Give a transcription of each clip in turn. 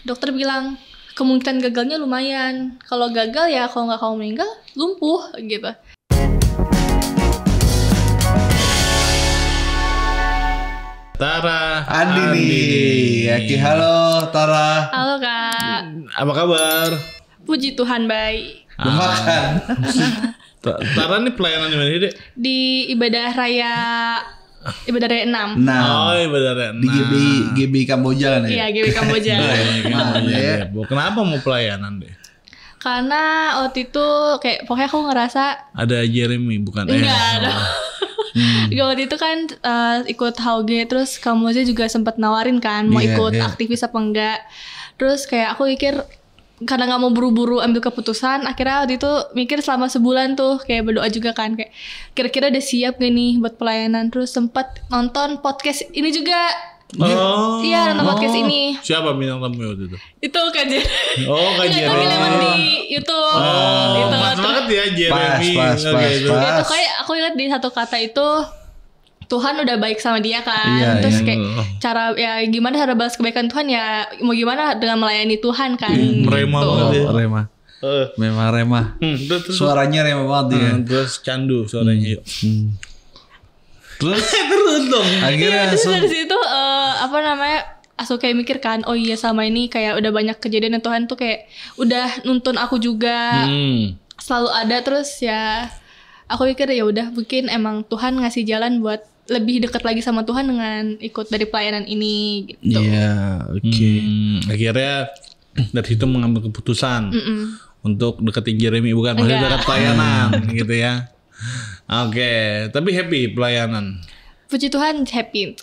dokter bilang kemungkinan gagalnya lumayan. Kalau gagal ya kalau nggak kamu meninggal lumpuh gitu. Tara, Andi nih. Aki, halo Tara. Halo Kak. Apa kabar? Puji Tuhan baik. Belum makan. Tara nih pelayanan di mana sih, Dek? Di ibadah raya 6. Oh, ibadah Di GB Kamboja kan ya? Iya, GW Kamboja. Ya. Kenapa mau pelayanan, Dek? Karena waktu itu kayak pokoknya aku ngerasa Ada Jeremy bukan? enggak ada. Waktu itu kan ikut HOG, terus Kamboja juga sempat nawarin kan mau ikut aktivis apa enggak. Terus kayak aku mikir karena nggak mau buru-buru ambil keputusan, akhirnya waktu itu mikir selama sebulan tuh kayak berdoa juga kan kayak kira-kira udah siap gak nih buat pelayanan. Terus sempat nonton podcast ini juga. Oh. Iya, nonton podcast ini. Siapa bintang tamu waktu itu? Itu Kak Jeremy. Oh, Kak Nggak tahu Jeremy. lewat di YouTube. Oh, Gitu. pas banget ya Jeremy. Pas. Itu kayak aku ingat di satu kata itu Tuhan udah baik sama dia kan. Iya, Terus iya. kayak cara ya gimana cara balas kebaikan Tuhan ya mau gimana dengan melayani Tuhan kan. Remah gitu. banget ya. Remah. Memang remah. Terus Suaranya remah banget dia. terus candu suaranya yuk. Terus Terus dong. akhirnya Terus langsung dari situ aku kayak mikir kan, oh iya sama ini kayak udah banyak kejadian yang Tuhan tuh kayak udah nuntun aku juga. Selalu ada, terus ya aku pikir ya udah mungkin emang Tuhan ngasih jalan buat lebih dekat lagi sama Tuhan dengan ikut dari pelayanan ini gitu. Iya, oke. Akhirnya dari situ mengambil keputusan untuk deketin Jeremy, bukan maksudnya Enggak. dekat pelayanan gitu ya. Oke, tapi happy pelayanan. Puji Tuhan happy.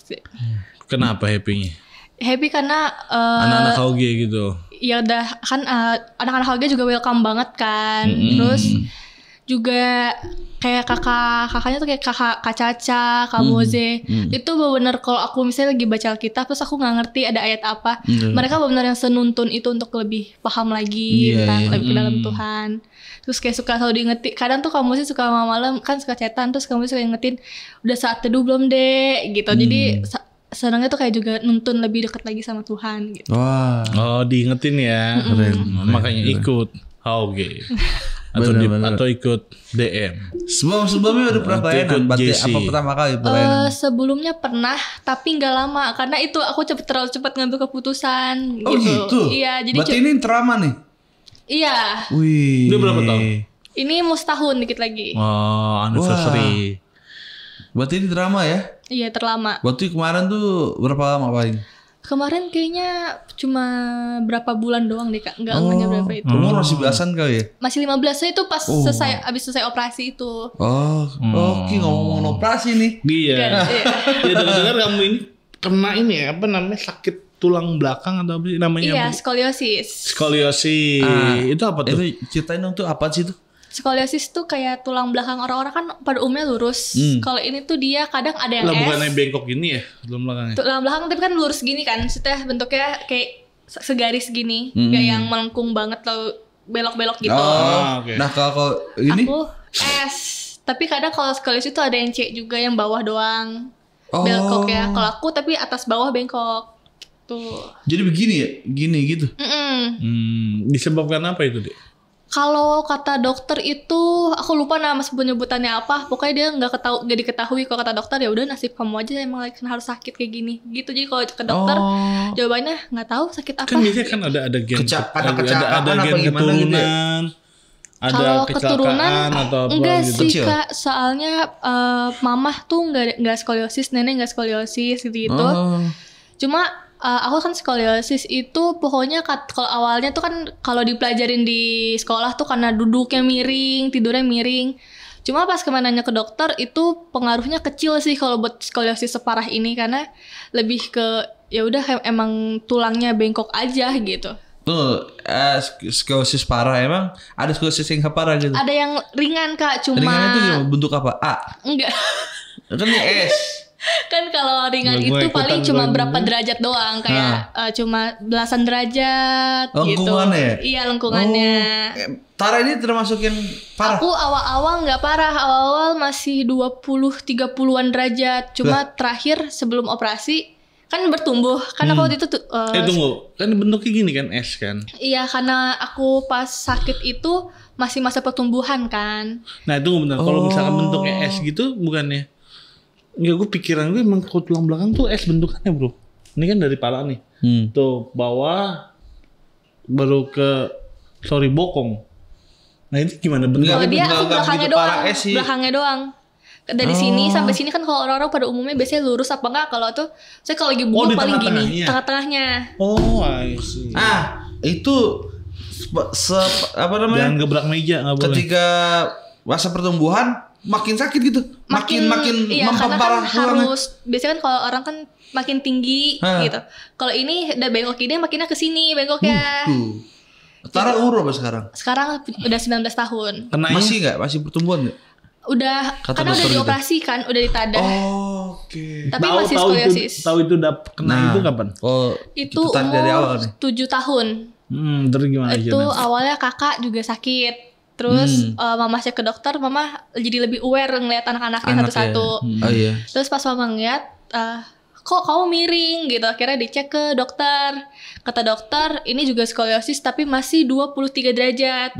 Kenapa happy-nya? Happy karena Anak-anak KUG gitu. ya udah kan anak-anak HOG juga welcome banget kan. Terus juga kayak kakaknya tuh kayak Kak Caca, Kak Moze. Itu benar kalau aku misalnya lagi baca Alkitab terus aku nggak ngerti ada ayat apa. Mereka benar yang senuntun itu untuk lebih paham lagi tentang lebih ke dalam Tuhan. Terus kayak suka selalu diingetin. Kadang tuh kamu sih suka malam kan suka chatan, terus kamu suka ingetin udah saat teduh belum deh gitu. Jadi senangnya tuh kayak juga nuntun lebih dekat lagi sama Tuhan gitu. Wah. Oh, diingetin ya. Makanya ikut HOG. Atau ikut DM. Sebelumnya udah pernah Ikut pelayanan. Berarti JC. apa pertama kali pelayanan? Sebelumnya pernah tapi nggak lama karena itu aku terlalu cepat ngambil keputusan Oh gitu. Iya, jadi berarti ini drama nih. iya. Wih. Dia berapa tahun? Ini mau setahun dikit lagi. Oh, anniversary. Berarti ini drama ya? Iya, terlama. Berarti kemarin tuh berapa lama paling? Kemarin kayaknya cuma berapa bulan doang deh Kak. Nggak nyampe berapa itu. Umur masih belasan kali ya? Masih 15 saya itu pas abis selesai operasi itu. Oh, oke, ngomong-ngomong operasi nih. Iya. Iya. Ya dengar kamu ini kena ini ya, apa namanya, sakit tulang belakang atau apa sih namanya? Iya, apa? skoliosis. Skoliosis. Itu apa tuh? Itu ceritain dong tuh apa sih tuh? Skoliosis tuh kayak tulang belakang orang-orang kan pada umumnya lurus. Kalau ini tuh dia kadang ada yang Lah S. bukannya bengkok gini ya tulang belakangnya? Tulang belakang tapi kan lurus gini kan. Maksudnya bentuknya kayak segaris gini. Gak yang melengkung banget atau belok-belok gitu. Oke. Nah kalau ini Aku S. Tapi kadang kalau skoliosis itu ada yang C juga yang bawah doang. Bengkok ya. Kalau aku tapi atas bawah bengkok. Tuh. jadi begini ya, gini gitu. Disebabkan apa itu, Dek? Kalau kata dokter itu aku lupa nama penyebutannya apa. Pokoknya dia nggak diketahui. Kalau kata dokter ya udah nasib kamu aja emang harus sakit kayak gini. Gitu. Jadi kalau ke dokter jawabannya nggak tahu sakit apa. Kan biasanya kan ada gen Kecelakaan ada apa gen gimana gitu ya? keturunan. Ada Kalau kecelakaan keturunan atau apa enggak gitu. sih Kecil. Kak, soalnya mamah tuh nggak skoliosis, nenek nggak skoliosis gitu. Cuma aku kan skoliosis itu pokoknya kalau awalnya tuh kan kalau dipelajarin di sekolah tuh karena duduknya miring, tidurnya miring. Cuma pas kemarin nanya ke dokter itu pengaruhnya kecil sih kalau buat skoliosis separah ini karena lebih ke ya udah emang tulangnya bengkok aja gitu. Tuh, skoliosis parah emang ada skoliosis yang parah gitu. Ada yang ringan Kak, cuma Ringan itu gimana? Bentuk apa? A. enggak. Kan ini S. Kan kalau ringan Nggak, itu gue paling ikutan, cuma gue berapa juga. derajat doang kayak cuma belasan derajat gitu. Lengkungannya? Iya, lengkungannya. Tara ini termasuk yang parah. Aku awal-awal nggak parah, awal-awal masih 20-30an derajat. Cuma terakhir sebelum operasi kan bertumbuh. Kan aku waktu itu tunggu, kan bentuknya gini kan S kan. Iya, karena aku pas sakit itu masih masa pertumbuhan kan. Nah itu benar. Kalau misalkan bentuknya S gitu bukannya? Enggak, gue pikiran gue emang kalau tulang belakang tuh S bentukannya bro. Ini kan dari pala nih. Tuh bawah baru ke bokong. Nah itu gimana bentuknya? Kalau dia aku belakangnya doang. Belakangnya doang. Dari sini sampai sini kan kalau orang-orang pada umumnya biasanya lurus apa enggak, kalau tuh saya kalau lagi bungkuk paling gini, tengah-tengahnya. Oh, I see. Itu apa namanya? Jangan gebrak meja, enggak boleh. Ketika masa pertumbuhan makin sakit gitu. Makin iya, memperparah kan harus biasanya kan kalau orang kan makin tinggi gitu. Kalau ini udah bengkok ini makinnya ke sini bengkoknya. Tara umur berapa sekarang? Sekarang udah 19 tahun. Masih enggak? Masih pertumbuhan enggak? Udah, karena udah dioperasi kan, udah ditadah. Oke. Tapi masih skoliosis. Tahu itu udah kena itu kapan? Itu umur dari awal nih. 7 tahun. Terus gimana? Itu awalnya kakak juga sakit. Terus mama saya ke dokter, mama jadi lebih aware ngeliat anak-anaknya satu-satu. Terus pas mama ngeliat, kok kamu miring gitu. Akhirnya dicek ke dokter. Kata dokter, ini juga skoliosis tapi masih 23 derajat.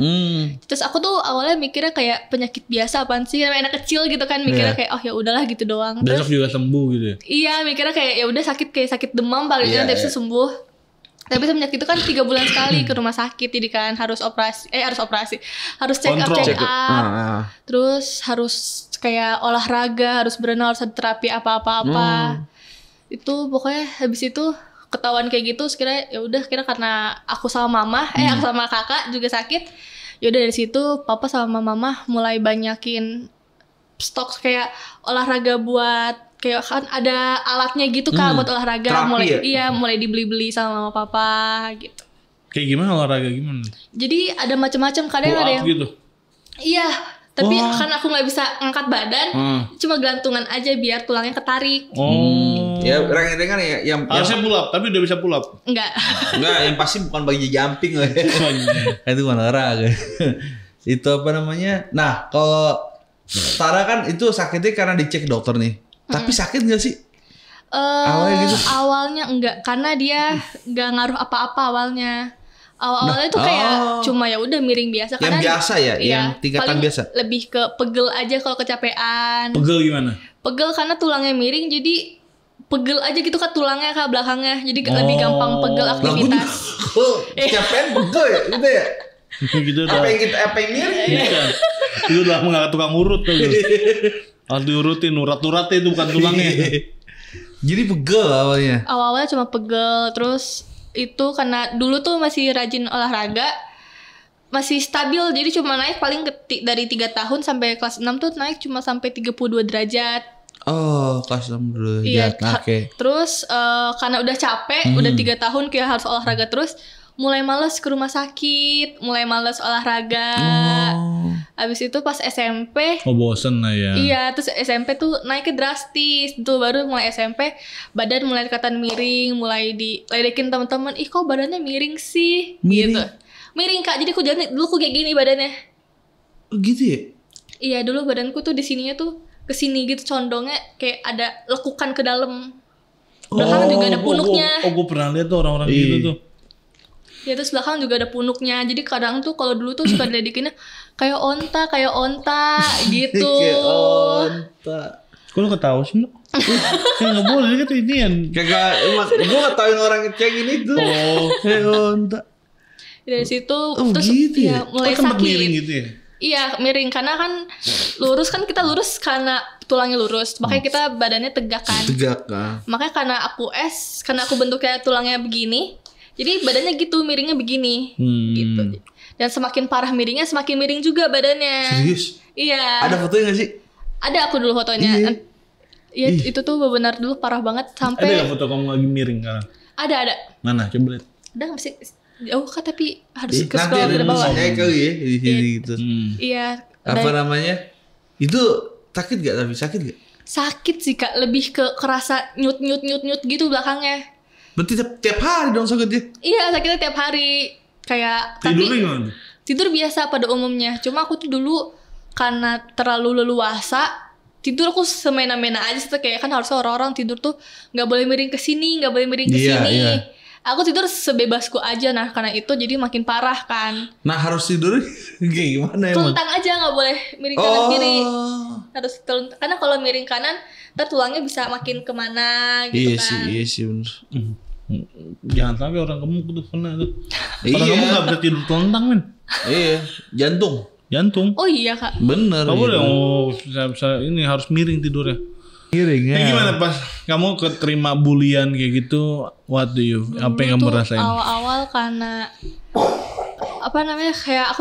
Terus aku tuh awalnya mikirnya kayak penyakit biasa apaan sih, namanya anak kecil gitu kan, mikirnya kayak oh ya udahlah gitu doang. Besok juga sembuh gitu ya. Iya, mikirnya kayak ya udah sakit kayak sakit demam paling nanti bisa sembuh. Tapi penyakit itu kan 3 bulan sekali ke rumah sakit, jadi kan harus check up. Terus harus kayak olahraga, harus berenang, harus ada terapi apa-apa. Itu pokoknya habis itu ketahuan kayak gitu, sekira ya udah karena aku sama mama, aku sama kakak juga sakit. Ya udah dari situ papa sama mama mulai banyakin stok kayak olahraga buat kayak kan ada alatnya gitu kan buat olahraga. Mulai dibeli-beli sama mama papa gitu. Kayak gimana olahraga gimana? Jadi ada macam-macam, kadang ada yang gitu. Iya, tapi kan aku nggak bisa ngangkat badan, cuma gelantungan aja biar tulangnya ketarik. Ya ringan-ringan ya yang harusnya pull up, tapi udah bisa pull up. Enggak, yang pasti bukan bagi jumping lah. Itu bukan olahraga. Itu apa namanya? Nah, kalau Tara kan itu sakitnya karena dicek dokter nih. Tapi sakit nggak sih? Awalnya enggak, karena dia nggak ngaruh apa-apa awalnya. Awalnya tuh kayak cuma ya udah miring biasa. Yang biasa ya, yang tingkatan biasa. Lebih ke pegel aja kalau kecapean. Pegel gimana? Pegel karena tulangnya miring, jadi pegel aja gitu kan tulangnya ke belakangnya, jadi lebih gampang pegel aktivitas. Kecapean pegel ya, gitu ya. Gitu apa yang miring? Itu udah mengangkat tukang urut tuh. Harus diurutin, urat-uratnya itu bukan tulangnya. Jadi pegel awalnya. Awalnya cuma pegel, terus itu karena dulu tuh masih rajin olahraga, masih stabil, jadi cuma naik paling dari 3 tahun sampai kelas 6 tuh naik cuma sampai 32 derajat. Kelas 6 derajat. Oke. Terus karena udah capek, udah 3 tahun kayak harus olahraga terus, mulai males ke rumah sakit, mulai males olahraga. Abis itu pas SMP bosen lah ya. Iya, terus SMP tuh naiknya drastis. Tuh baru mulai SMP badan mulai kelihatan miring, mulai diledekin teman-teman, "Ih, kok badannya miring sih?" Gitu. Miring, Kak. Jadi aku jalan dulu kayak gini badannya. Gitu ya? Iya, dulu badanku tuh di sininya tuh ke sini gitu, condongnya kayak ada lekukan ke dalam. Belakang juga ada punuknya. Gue pernah lihat tuh orang-orang gitu tuh. Ya terus belakang juga ada punuknya. Jadi kadang tuh kalau dulu tuh suka diledekinnya kayak onta gitu. Kayak onta. Kok lu ketawa sih? Kayak gak boleh gitu ini yang kagak, gue ngetawain orang kayak gini tuh. Kayak onta. Dari situ terus gitu ya mulai sakit. Miring gitu ya? Iya, miring karena kan lurus kan, kita lurus karena tulangnya lurus. Makanya kita badannya tegak kan. Makanya karena aku bentuknya tulangnya begini, jadi badannya gitu, miringnya begini. Gitu. Dan semakin parah miringnya, semakin miring juga badannya. Serius? Iya. Ada fotonya gak sih? Ada, aku dulu fotonya. Iya, itu tuh benar dulu parah banget sampai. Ada gak foto kamu lagi miring kan? Ada. Mana? Coba lihat. Ada nggak sih? Jauh kan, tapi harus ke nanti scroll ada ke bawah. Nanti kali ya di sini gitu. Iya. Apa namanya? Itu sakit gak tapi? Sakit gak? Sakit sih Kak, lebih ke kerasa nyut gitu belakangnya. Berarti tiap hari dong sakitnya? Iya, sakitnya tiap hari. Kayak tidurnya gimana? Tidur biasa pada umumnya. Cuma aku tuh dulu karena terlalu leluasa, tidur aku semena-mena aja sih, kayak kan harusnya orang-orang tidur tuh nggak boleh miring ke sini, nggak boleh miring ke sini. Aku tidur sebebasku aja, nah karena itu jadi makin parah kan. Nah harus tidur kayak gimana emang? Telentang aja, nggak boleh miring kanan kiri. Harus telentang, karena kalau miring kanan, ntar tulangnya bisa makin kemana gitu kan. Iya sih bener. Jangan sampai orang gemuk tuh kena tuh. Orang gemuk nggak bisa tidur telentang men. Iya, jantung. Oh iya kak. Bener. Kamu udah bisa ini harus miring tidurnya. Miring ya. Gimana pas kamu keterima bulian kayak gitu? What do you? Apa yang kamu rasain? Awal-awal karena apa namanya, kayak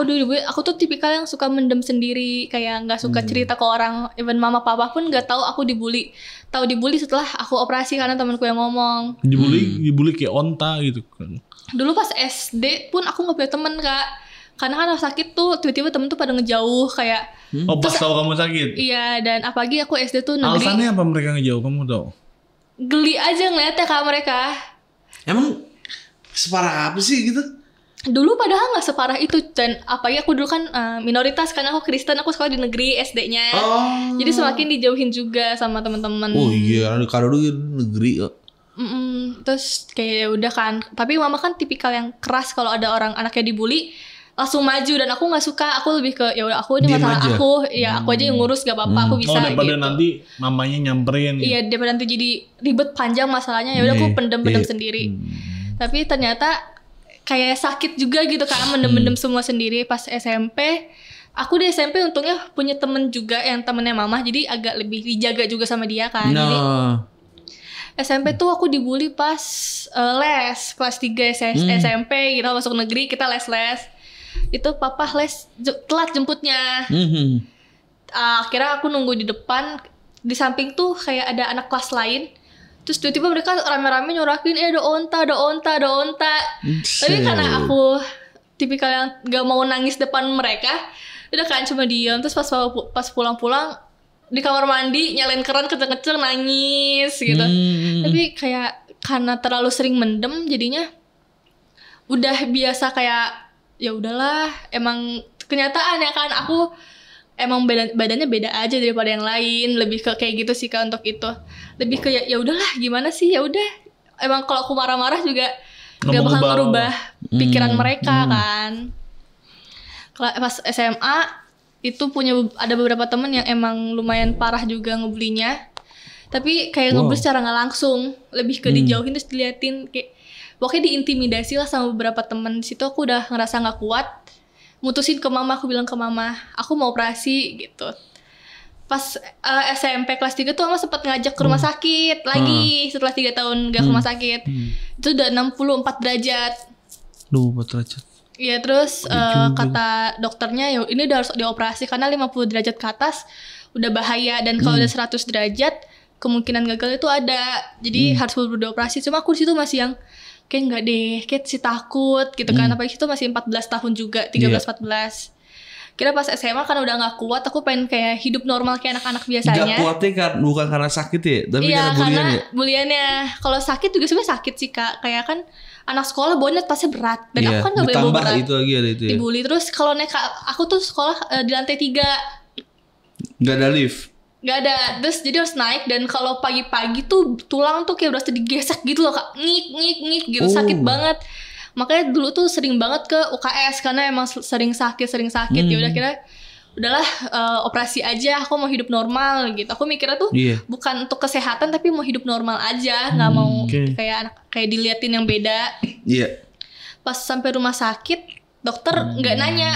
aku tuh tipikal yang suka mendem sendiri, kayak nggak suka cerita ke orang. Even mama papa pun nggak tahu aku dibully. Tahu dibully setelah aku operasi karena temanku yang ngomong. Dibully kayak onta gitu kan. Dulu pas SD pun aku nggak punya temen kak. Karena kan sakit tuh tiba-tiba temen tuh pada ngejauh kayak. Oh pas tahu kamu sakit? Iya, dan apalagi aku SD tuh negeri. Alasannya apa mereka ngejauh, kamu tahu? Geli aja ngeliatnya kak mereka. Emang separah apa sih gitu? Dulu padahal nggak separah itu, dan apalagi aku dulu kan minoritas, karena aku Kristen, aku sekolah di negeri SD-nya. Jadi semakin dijauhin juga sama teman-teman. Oh iya, kalau dulu negeri. Terus kayak udah kan, tapi mama kan tipikal yang keras kalau ada orang anaknya dibully langsung maju, dan aku nggak suka. Aku lebih ke ya udah, aku ini masalah aja. Aku aja yang ngurus, gak apa-apa, aku bisa. Daripada gitu. nanti mamanya nyamperin. Iya, daripada nanti jadi ribet panjang masalahnya, ya udah aku pendem sendiri. Tapi ternyata kayak sakit juga gitu kan, mendem semua sendiri. Pas SMP, aku di SMP untungnya punya temen juga yang temennya mama, jadi agak lebih dijaga juga sama dia kan. Jadi SMP tuh aku dibully pas les kelas 3 SMP gitu, masuk negeri kita les. Itu papa les telat jemputnya. Akhirnya aku nunggu di depan, di samping tuh kayak ada anak kelas lain. Terus tiba-tiba mereka rame-rame nyorakin, ada onta. Tapi karena aku tipikal yang gak mau nangis depan mereka, udah kan cuma diam. Terus pas pulang-pulang di kamar mandi nyalain keran kenceng-kenceng nangis gitu. Tapi kayak karena terlalu sering mendem, jadinya udah biasa, kayak ya udahlah, emang kenyataan ya kan, aku emang badannya beda aja daripada yang lain, lebih ke kayak gitu sih kak. Untuk itu lebih ke ya udahlah, gimana sih, ya udah, emang kalau aku marah-marah juga gak bakal merubah pikiran mereka kan. Pas SMA itu ada beberapa temen yang emang lumayan parah juga ngebulinya, tapi kayak ngebully secara nggak langsung, lebih ke dijauhin terus diliatin, kayak pokoknya diintimidasi lah sama beberapa temen. Di situ aku udah ngerasa nggak kuat, mutusin ke mama. Aku bilang ke mama, aku mau operasi gitu. Pas SMP kelas 3 tuh mama sempat ngajak ke rumah sakit lagi setelah 3 tahun gak ke rumah sakit. Itu udah 64 derajat. 64 derajat. Iya, terus kata dokternya ya ini udah harus dioperasi karena 50 derajat ke atas udah bahaya, dan kalau udah 100 derajat kemungkinan gagal itu ada. Jadi harus buru-buru dioperasi. Cuma aku di situ masih yang kayak enggak deh, kayak sih takut gitu kan. Apalagi itu masih 14 tahun juga, 13-14. Kira pas SMA kan udah gak kuat, aku pengen kayak hidup normal kayak anak-anak biasanya. Gak kuatnya kan bukan karena sakit ya, tapi karena buliannya. Kalau sakit juga sebenarnya sakit sih kak, kayak kan anak sekolah bawanya pasti berat, dan aku kan gak boleh bawa berat. Itu lagi ada itu ya. Dibully terus. Kalau naik, aku tuh sekolah di lantai 3. Gak ada lift. Gak ada, terus jadi harus naik. Dan kalau pagi-pagi tuh tulang tuh kayak berasa digesek gitu loh kak, ngik gitu, sakit banget. Makanya dulu tuh sering banget ke UKS karena emang sering sakit. Ya udah, kira udahlah operasi aja, aku mau hidup normal gitu. Aku mikirnya tuh bukan untuk kesehatan, tapi mau hidup normal aja, nggak mau kayak diliatin yang beda. Pas sampai rumah sakit, dokter nggak nanya,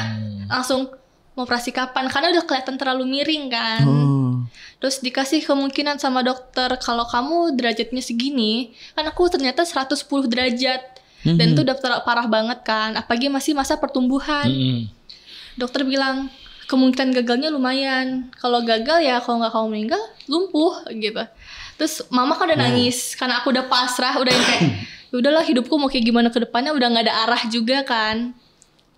langsung mau operasi kapan, karena udah kelihatan terlalu miring kan. Terus dikasih kemungkinan sama dokter, kalau kamu derajatnya segini, kan aku ternyata 110 derajat. Dan itu udah parah banget kan, apalagi masih masa pertumbuhan. Dokter bilang kemungkinan gagalnya lumayan. Kalau gagal ya, kalau nggak kamu meninggal, lumpuh gitu. Terus mama kan udah nangis karena aku udah pasrah, udah yang kayak ya udahlah, hidupku mau kayak gimana ke depannya, udah nggak ada arah juga kan.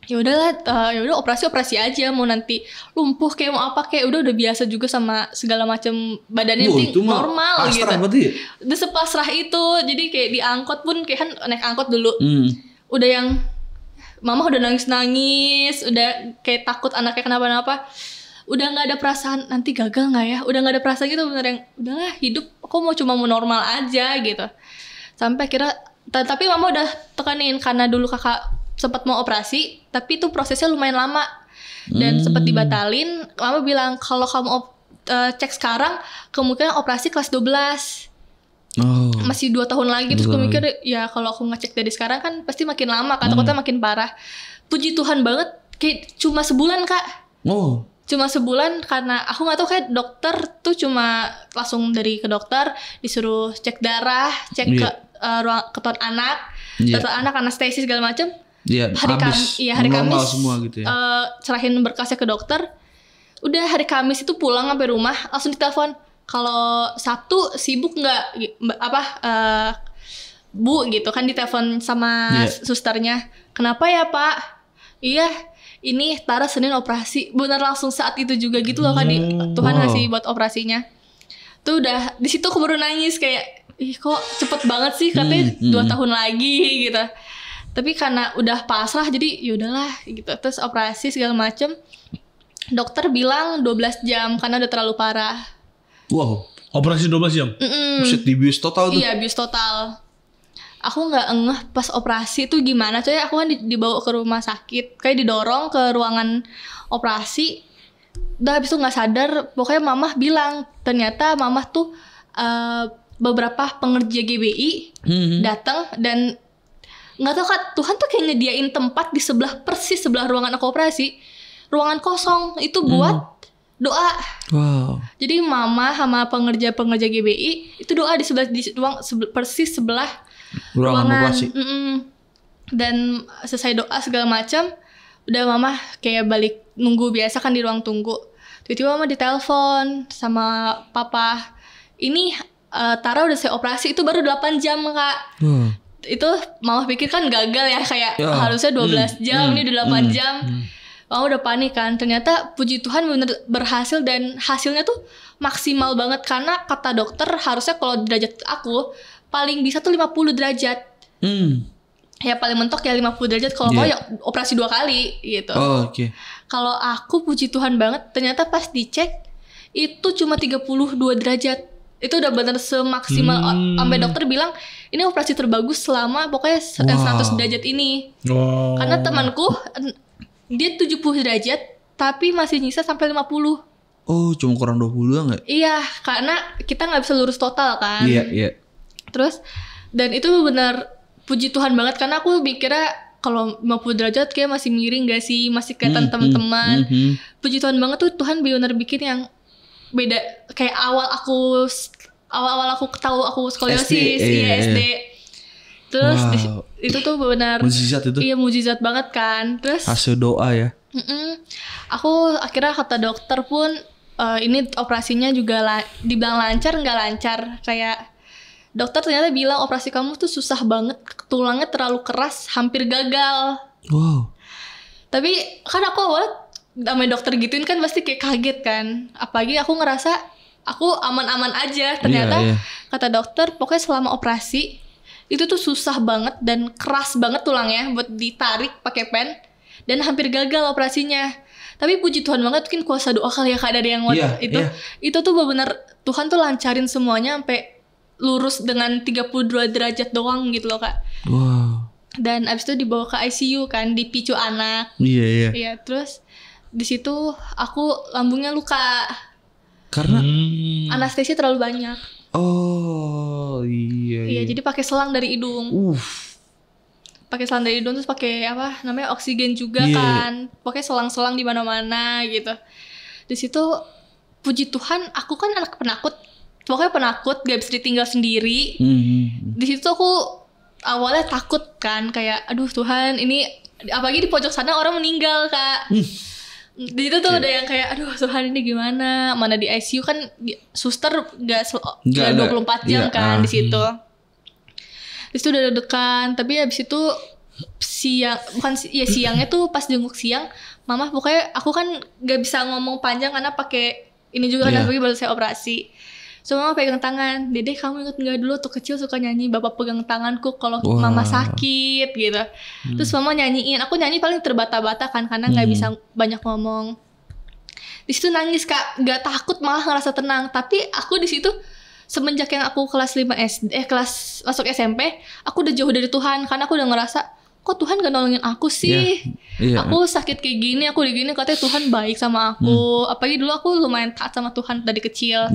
Ya udahlah, ya udah operasi aja, mau nanti lumpuh kayak mau apa kayak udah biasa juga sama segala macam, badannya normal gitu. Udah sepasrah itu, jadi kayak diangkot pun kayak kan naik angkot dulu, udah yang mama udah nangis, udah kayak takut anaknya kenapa-napa. udah nggak ada perasaan nanti gagal nggak ya, udah nggak ada perasaan gitu, bener yang udahlah hidup aku cuma mau normal aja gitu. Sampai kira tapi mama udah tekanin karena dulu kakak sempat mau operasi tapi itu prosesnya lumayan lama dan sempat dibatalin. Mama bilang kalau kamu cek sekarang kemungkinan operasi kelas 12. Masih 2 tahun lagi. Terus gue mikir ya kalau aku ngecek dari sekarang kan pasti makin lama kan, takutnya makin parah. Puji Tuhan banget kayak cuma sebulan Kak. Cuma sebulan karena aku nggak tahu kayak dokter tuh cuma langsung dari ke dokter disuruh cek darah, cek ke ruang keton anak, keton anak anestesi segala macam. Hari Kamis semua gitu ya. Serahin berkasnya ke dokter. Udah hari Kamis itu pulang sampai rumah langsung ditelepon. Kalau Sabtu sibuk nggak Bu gitu kan, ditelepon sama susternya. Kenapa ya Pak? Iya ini Tara Senin operasi. Bener langsung saat itu juga gitu loh kan Tuhan ngasih buat operasinya. Tuh udah di situ aku baru nangis kayak ih kok cepet banget sih, katanya 2 tahun lagi gitu. Tapi karena udah pasrah jadi yaudahlah gitu. Terus operasi segala macem. Dokter bilang 12 jam karena udah terlalu parah. Wow, operasi 12 jam? Buset, dibius total tuh? Iya, bius total. Aku gak ngeh pas operasi itu gimana. Soalnya aku kan dibawa ke rumah sakit. Kayak didorong ke ruangan operasi. Udah habis itu gak sadar. Pokoknya mamah bilang, ternyata mamah tuh beberapa pengerja GBI datang dan gak tau Kak, Tuhan tuh kayak nyediain tempat di persis sebelah ruangan aku operasi. Ruangan kosong itu buat doa. Wow. Jadi mama sama pengerja GBI itu doa di ruang persis sebelah ruangan operasi. Dan selesai doa segala macam, udah mama kayak balik nunggu biasa kan di ruang tunggu. Tiba-tiba mama ditelepon sama papa. Ini Tara udah saya operasi, itu baru 8 jam Kak. Itu mama pikir kan gagal ya kayak harusnya 12 jam, ini udah 8 jam. Mama udah panik kan, ternyata puji Tuhan bener berhasil dan hasilnya tuh maksimal banget. Karena kata dokter harusnya kalau derajat aku paling bisa tuh 50 derajat. Ya paling mentok ya 50 derajat, kalau mau ya operasi 2 kali gitu. Kalau aku puji Tuhan banget, ternyata pas dicek itu cuma 32 derajat. Itu udah bener semaksimal. Sampai dokter bilang ini operasi terbagus selama pokoknya 100 derajat ini. Karena temanku dia 70 derajat tapi masih nyisa sampai 50. Oh, cuma kurang 20 doang gak? Iya, karena kita gak bisa lurus total kan. Iya. Terus, dan itu benar puji Tuhan banget. Karena aku mikirnya kalau 50 derajat kayak masih miring gak sih, masih kelihatan teman-teman. Puji Tuhan banget tuh Tuhan benar bikin yang beda. Kayak awal aku tahu aku skoliosis, SD. Terus itu tuh benar mujizat itu. Iya, mujizat banget kan. Terus hasil doa ya. Aku akhirnya kata dokter pun ini operasinya juga dibilang lancar nggak lancar. Kayak dokter ternyata bilang operasi kamu tuh susah banget, tulangnya terlalu keras, hampir gagal. Wow. Tapi kan aku awal sama dokter gituin kan pasti kayak kaget kan. Apalagi aku ngerasa aku aman-aman aja. Ternyata kata dokter pokoknya selama operasi itu tuh susah banget dan keras banget tulangnya buat ditarik pakai pen dan hampir gagal operasinya. Tapi puji Tuhan banget, mungkin kuasa doa kali ya Kak, ada yang itu tuh benar Tuhan tuh lancarin semuanya sampai lurus dengan 32 derajat doang gitu loh Kak. Wow. Dan abis itu dibawa ke ICU kan, dipicu anak. Iya, terus di situ aku lambungnya luka. Karena anestesi terlalu banyak. Oh iya. Iya, jadi pakai selang dari hidung. Pakai selang dari hidung terus pakai apa namanya oksigen juga kan. Pakai selang-selang di mana-mana gitu. Di situ puji Tuhan, aku kan anak penakut. Pokoknya penakut, gak bisa ditinggal sendiri. Di situ aku awalnya takut kan, kayak aduh Tuhan ini, apalagi di pojok sana orang meninggal Kak. Di situ tuh ada yang kayak aduh Tuhan ini gimana, mana di ICU kan suster gak 24 jam kan di situ. Di situ udah deg-degan, tapi habis itu siangnya tuh pas jenguk siang, mama pokoknya aku kan gak bisa ngomong panjang karena pakai ini juga kan baru saya operasi. So mama pegang tangan, Dede kamu inget gak dulu tuh kecil suka nyanyi bapak pegang tanganku kalau mama sakit gitu. Terus mama nyanyiin, aku nyanyi paling terbata-bata kan karena gak bisa banyak ngomong. Di situ nangis Kak, nggak takut malah ngerasa tenang. Tapi aku di situ semenjak yang aku kelas 5 SD, kelas masuk SMP, aku udah jauh dari Tuhan karena aku udah ngerasa kok Tuhan gak nolongin aku sih. Aku sakit kayak gini, aku udah gini, katanya Tuhan baik sama aku. Apalagi dulu aku lumayan taat sama Tuhan dari kecil.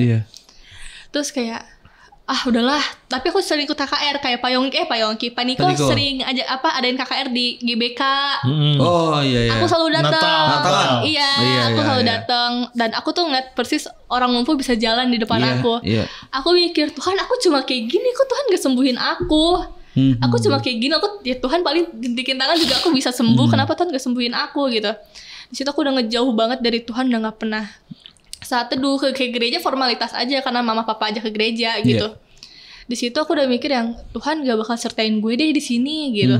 Terus kayak udahlah, tapi aku sering ikut KKR kayak Paniko sering aja adain KKR di GBK. Oh iya. Aku selalu datang. Natal. Iya, aku selalu datang dan aku tuh ngeliat persis orang lumpuh bisa jalan di depan aku. Aku mikir, Tuhan, aku cuma kayak gini, kok Tuhan gak sembuhin aku? Aku cuma kayak gini, ya Tuhan paling gentikin tangan juga aku bisa sembuh. Kenapa Tuhan gak sembuhin aku gitu? Di situ aku udah ngejauh banget dari Tuhan, udah gak pernah saat teduh ke gereja formalitas aja karena mama papa aja ke gereja gitu. Di situ aku udah mikir yang Tuhan gak bakal sertain gue deh di sini gitu.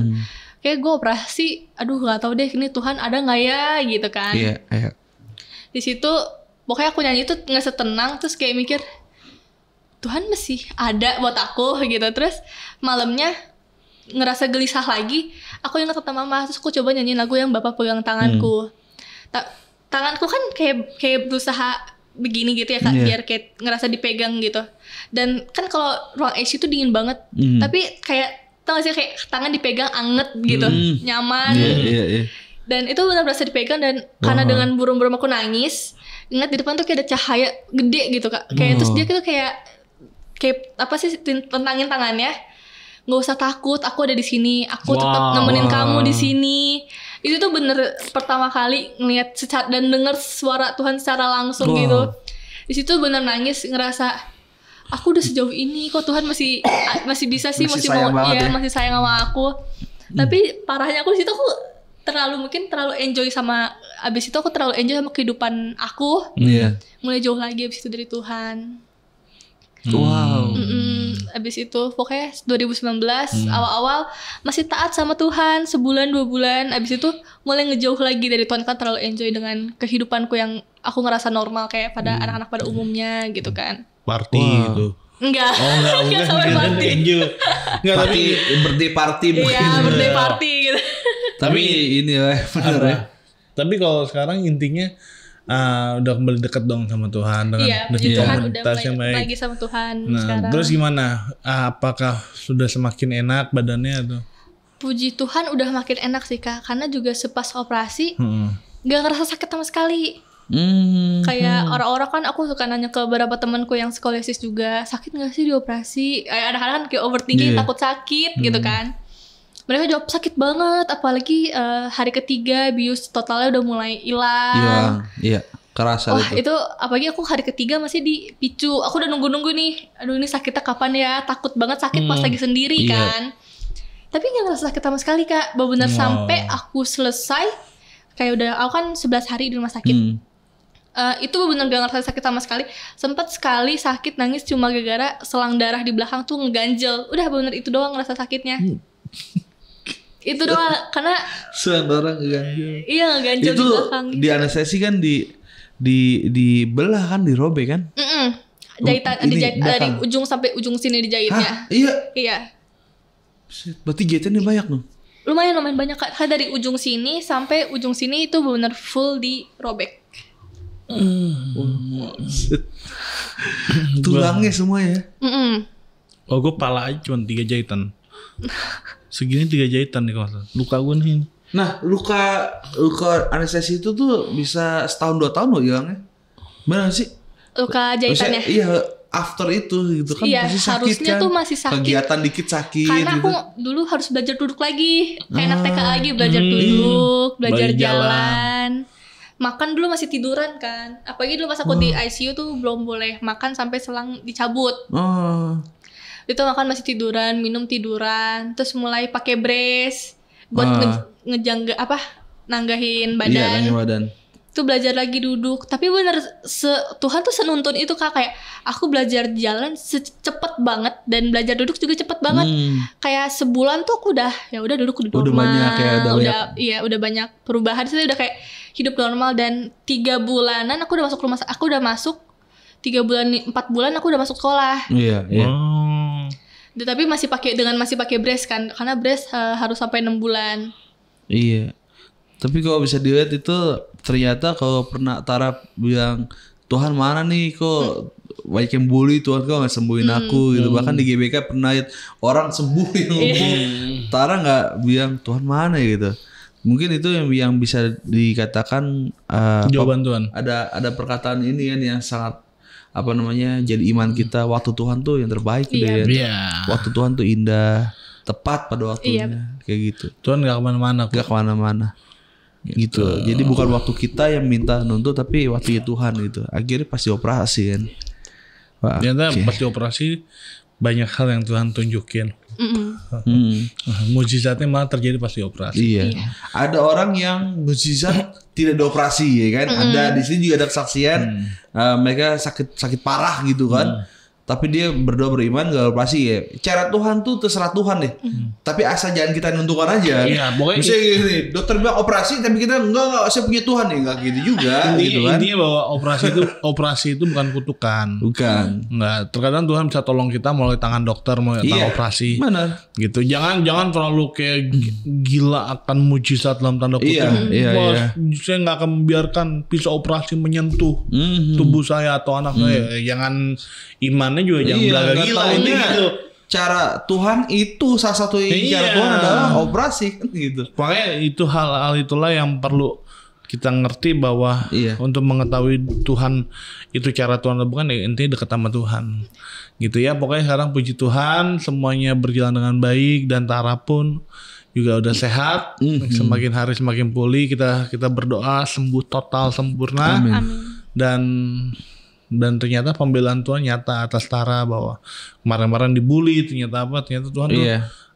Kayak gue operasi, gak tahu deh ini Tuhan ada nggak ya gitu kan. Di situ pokoknya aku nyanyi tuh nggak setenang, terus kayak mikir Tuhan masih ada buat aku gitu. Terus malamnya ngerasa gelisah lagi, aku ingat kata mama, terus aku coba nyanyiin lagu yang Bapak pegang tanganku. Tanganku kan kayak berusaha begini gitu ya Kak, biar kayak ngerasa dipegang gitu. Dan kan kalau ruang ICU itu dingin banget, tapi kayak tau gak sih kayak tangan dipegang anget gitu, nyaman. Dan itu benar berasa dipegang dan karena dengan burum-burum aku nangis, ingat di depan tuh kayak ada cahaya gede gitu Kak. Kayak terus dia tuh kayak apa sih tentangin tangannya. Nggak usah takut, aku ada di sini, aku tetap nemenin kamu di sini. Itu tuh bener pertama kali ngeliat dan denger suara Tuhan secara langsung gitu. Di situ bener nangis, ngerasa aku udah sejauh ini kok Tuhan masih bisa sih, masih sayang sama aku. Tapi parahnya aku di situ aku terlalu enjoy sama, abis itu aku terlalu enjoy sama kehidupan aku. Mulai jauh lagi abis itu dari Tuhan. Abis itu pokoknya 2019 awal-awal masih taat sama Tuhan sebulan 2 bulan, abis itu mulai ngejauh lagi dari Tuhan kan terlalu enjoy dengan kehidupanku yang aku ngerasa normal kayak pada anak-anak pada umumnya gitu kan. Party gitu. Enggak. Enggak sampai party. Enggak, tapi birthday party mungkin. Iya, birthday party gitu. Tapi ini benar ya. Tapi kalau sekarang intinya udah kembali dekat dong sama Tuhan dengan Tuhan udah mulai lagi sama Tuhan sekarang. Terus gimana? Apakah sudah semakin enak badannya atau? Puji Tuhan udah makin enak sih Kak, karena juga sepas operasi gak ngerasa sakit sama sekali. Kayak orang-orang kan aku suka nanya ke beberapa temanku yang skoliosis juga, sakit gak sih di operasi? Anak-anak kan kayak overthinking, takut sakit gitu kan. Mereka jawab sakit banget, apalagi hari ketiga bius totalnya udah mulai hilang. Iya, kerasa itu. Apalagi aku hari ketiga masih dipicu. Aku udah nunggu-nunggu nih. Aduh ini sakitnya kapan ya? Takut banget sakit pas lagi sendiri kan. Tapi gak ngerasa sakit sama sekali Kak. Bener sampai aku selesai. Kayak udah, aku kan 11 hari di rumah sakit. Itu bener gak ngerasa sakit sama sekali. Sempet sekali sakit nangis cuma gara-gara selang darah di belakang tuh ngeganjel. Udah bener itu doang ngerasa sakitnya. Itu doang, karena selang darah ngeganjel. Iya, ngeganjel di belakang. Itu di anestesi kan dibelah kan, dirobek kan? Jahitan, dijahit dari ujung sampai ujung sini dijahitnya. Iya. Berarti jahitannya banyak dong? Lumayan banyak Kak. Dari ujung sini sampai ujung sini itu benar full dirobek. Tulangnya semua ya? Oh, gue pala aja cuma 3 jahitan. Segini 3 jahitan nih kalau luka gue nih. Nah, luka anestesi itu tuh bisa setahun 2 tahun loh hilangnya. Benar sih? Luka jahitannya? Iya, after itu gitu kan masih sakit harusnya kan. Tuh masih sakit. Kegiatan dikit sakit. Karena gitu. aku dulu harus belajar duduk lagi. Kayak anak TK lagi belajar duduk, belajar jalan. Makan dulu masih tiduran kan. Apalagi dulu pas aku di ICU tuh belum boleh makan sampai selang dicabut. Itu makan masih tiduran, minum tiduran, terus mulai pakai brace buat nanggahin badan. Iya, nanggahin badan. Itu belajar lagi duduk. Tapi bener Tuhan tuh senuntun itu Kak, kayak aku belajar jalan cepet banget dan belajar duduk juga cepet banget. Kayak sebulan tuh aku udah duduk normal. Udah banyak perubahan. Saya udah kayak hidup normal dan 3 bulanan aku udah masuk rumah. Aku udah masuk 4 bulan aku udah masuk sekolah. Iya. Tapi masih pakai brace kan, karena brace harus sampai 6 bulan. Iya. Tapi kalau bisa dilihat itu ternyata kalau pernah Tara bilang Tuhan mana nih kok banyak yang bully, Tuhan kok nggak sembuhin aku gitu. Bahkan di GBK pernah lihat orang sembuh yang lumpuh. Tara nggak bilang Tuhan mana gitu. Mungkin itu yang bisa dikatakan jawaban Tuhan. Ada perkataan ini kan yang sangat jadi iman kita. Waktu Tuhan tuh yang terbaik gitu ya. Waktu Tuhan tuh indah, tepat pada waktunya kayak gitu. Tuhan nggak kemana-mana. Gitu. Jadi bukan waktu kita yang minta nuntut, tapi waktunya Tuhan gitu. Akhirnya pasti operasi kan. Ternyata pasti operasi banyak hal yang Tuhan tunjukin. Mujizatnya malah terjadi pasti operasi. Iya. Ada orang yang mujizat tidak dioperasi ya kan. Ada di sini juga ada kesaksian mereka sakit parah gitu kan. Tapi dia berdoa beriman gak operasi ya. Cara Tuhan tuh terserah Tuhan deh. Tapi asal jangan kita nentukan aja. Iya, pokoknya misalnya gini, dokter bilang operasi tapi kita enggak saya punya Tuhan nih, enggak gitu juga gitu kan. Intinya bahwa operasi itu bukan kutukan. Bukan. Enggak, terkadang Tuhan bisa tolong kita melalui tangan dokter, melalui tangan operasi. Benar. Gitu. Jangan terlalu kayak gila akan mujizat dalam tanda kutip. Iya. Saya enggak akan membiarkan pisau operasi menyentuh tubuh saya atau anak saya. Jangan imannya juga jangan gila ini gitu. Cara Tuhan itu salah satu cara Tuhan adalah operasi kan gitu. Makanya itu hal-hal itulah yang perlu kita ngerti bahwa untuk mengetahui Tuhan itu cara Tuhan atau bukan ya intinya dekat sama Tuhan. Gitu ya. Pokoknya sekarang puji Tuhan semuanya berjalan dengan baik dan Tara pun juga udah sehat. Semakin hari semakin pulih. Kita berdoa sembuh total sempurna. Amin. Dan ternyata pembelaan Tuhan nyata atas Tara bahwa kemarin-kemarin dibully ternyata Tuhan tuh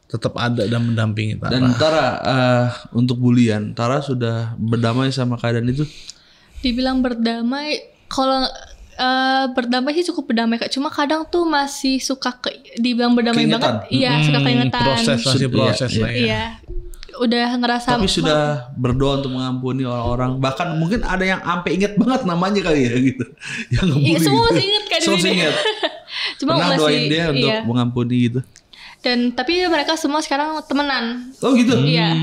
tetap ada dan mendampingi Tara. Dan Tara untuk bulian, Tara sudah berdamai sama keadaan itu? Dibilang berdamai, kalau berdamai sih cukup berdamai Kak. Cuma kadang tuh masih suka dibilang berdamai banget. Iya, suka keingetan. Proses lah ya. Iya. Udah ngerasa. Tapi sudah berdoa untuk mengampuni orang-orang. Bahkan mungkin ada yang sampai inget banget namanya kali ya gitu. Yang ngebully semua gitu. masih inget kan semua ini. Inget. Cuma pernah doain dia untuk mengampuni gitu. Dan tapi mereka semua sekarang temenan. Oh gitu. Iya.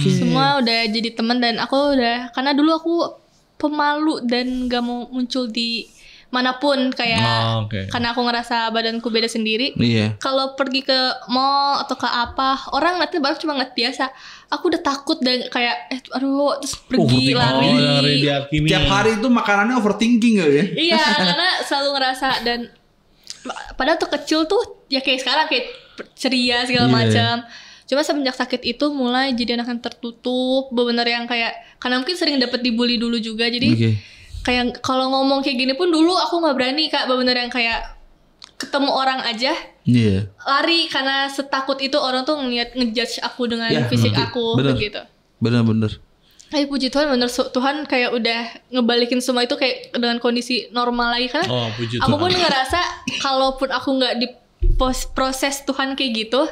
Semua udah jadi teman dan aku udah, karena dulu aku pemalu dan gak mau muncul di manapun kayak karena aku ngerasa badanku beda sendiri. Kalau pergi ke mall atau ke apa, orang ngeliatnya baru cuma ngeliat biasa. Aku udah takut dan kayak terus pergi lari. Tiap hari itu makanannya overthinking gak ya? Iya, karena selalu ngerasa. Dan padahal tuh kecil tuh ya kayak sekarang kayak ceria segala macam. Cuma semenjak sakit itu mulai jadi anak yang tertutup, bener yang kayak karena mungkin sering dapet dibully dulu juga, jadi kayak kalau ngomong kayak gini pun dulu aku nggak berani Kak, bener yang kayak ketemu orang aja lari karena setakut itu orang tuh ngejudge aku dengan fisik aku gitu. Bener. Tapi puji Tuhan bener Tuhan kayak udah ngebalikin semua itu kayak dengan kondisi normal lagi karena aku pun ngerasa kalaupun aku nggak di proses Tuhan kayak gitu,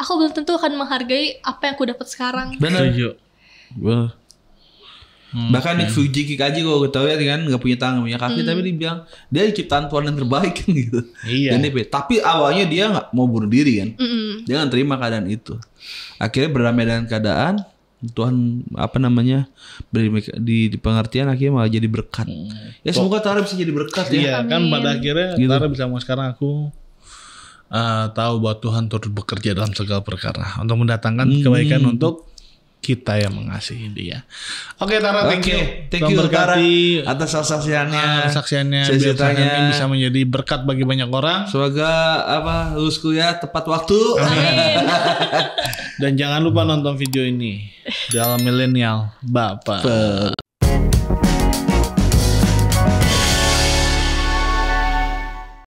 aku belum tentu akan menghargai apa yang aku dapat sekarang. Benar. Bahkan Nick Fujiki aja kalau kita lihat kan nggak punya tangan, punya kaki, tapi dia bilang dia ciptaan Tuhan yang terbaik kan gitu. Dan tapi awalnya dia nggak mau bunuh diri kan, dia nggak terima keadaan itu. Akhirnya berdamai dengan keadaan, Tuhan beri di pengertian, akhirnya malah jadi berkat. Ya semoga Tara bisa jadi berkat ya. Iya kan pada akhirnya Tara bisa mau sekarang aku tahu bahwa Tuhan turut bekerja dalam segala perkara untuk mendatangkan kebaikan untuk kita yang mengasihi Dia. Oke Tara, thank you Tara atas kesaksiannya, biar bisa menjadi berkat bagi banyak orang. Semoga lulus kuliah tepat waktu. Amin. Dan jangan lupa nonton video ini dalam milenial Bapak.